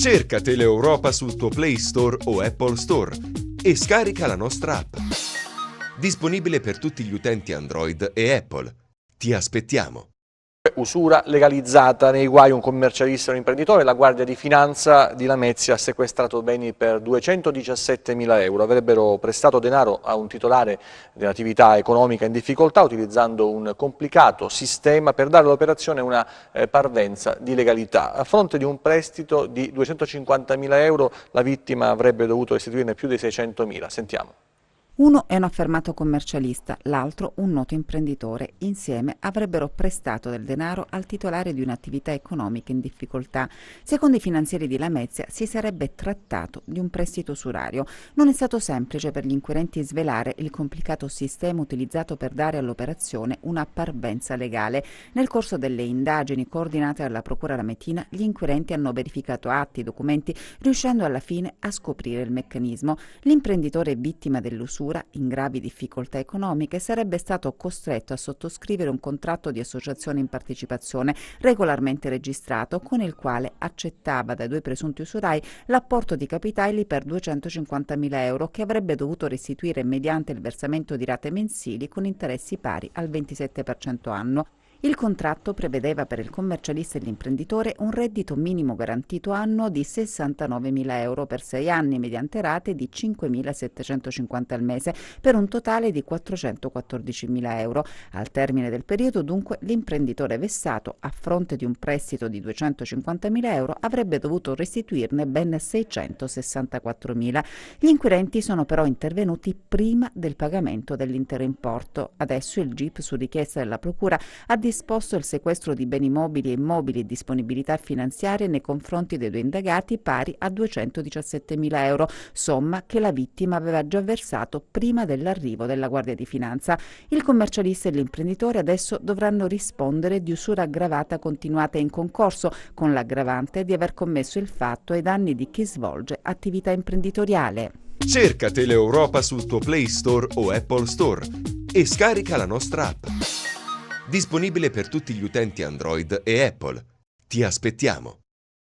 Cerca Teleeuropa sul tuo Play Store o Apple Store e scarica la nostra app. Disponibile per tutti gli utenti Android e Apple. Ti aspettiamo. Usura legalizzata, nei guai un commercialista e un imprenditore. La Guardia di Finanza di Lamezia ha sequestrato beni per 217.000 euro. Avrebbero prestato denaro a un titolare di un'attività economica in difficoltà utilizzando un complicato sistema per dare all'operazione una parvenza di legalità. A fronte di un prestito di 250.000 euro la vittima avrebbe dovuto restituirne più di 600.000. Sentiamo. Uno è un affermato commercialista, l'altro un noto imprenditore. Insieme avrebbero prestato del denaro al titolare di un'attività economica in difficoltà. Secondo i finanzieri di Lamezia si sarebbe trattato di un prestito usurario. Non è stato semplice per gli inquirenti svelare il complicato sistema utilizzato per dare all'operazione una parvenza legale. Nel corso delle indagini coordinate dalla Procura Lametina, gli inquirenti hanno verificato atti e documenti, riuscendo alla fine a scoprire il meccanismo. L'imprenditore vittima dell'usura, in gravi difficoltà economiche, sarebbe stato costretto a sottoscrivere un contratto di associazione in partecipazione regolarmente registrato, con il quale accettava dai due presunti usurai l'apporto di capitali per 250.000 euro che avrebbe dovuto restituire mediante il versamento di rate mensili con interessi pari al 27% annuo. Il contratto prevedeva per il commercialista e l'imprenditore un reddito minimo garantito annuo di 69.000 euro per 6 anni mediante rate di 5.750 al mese per un totale di 414.000 euro. Al termine del periodo, dunque, l'imprenditore vessato, a fronte di un prestito di 250.000 euro, avrebbe dovuto restituirne ben 664.000. Gli inquirenti sono però intervenuti prima del pagamento dell'intero importo. Adesso il GIP, su richiesta della Procura, ha disposto il sequestro di beni mobili e immobili e disponibilità finanziarie nei confronti dei due indagati pari a 217.000 euro, somma che la vittima aveva già versato prima dell'arrivo della Guardia di Finanza. Il commercialista e l'imprenditore adesso dovranno rispondere di usura aggravata continuata in concorso, con l'aggravante di aver commesso il fatto ai danni di chi svolge attività imprenditoriale. Cerca Teleeuropa sul tuo Play Store o Apple Store e scarica la nostra app. Disponibile per tutti gli utenti Android e Apple. Ti aspettiamo.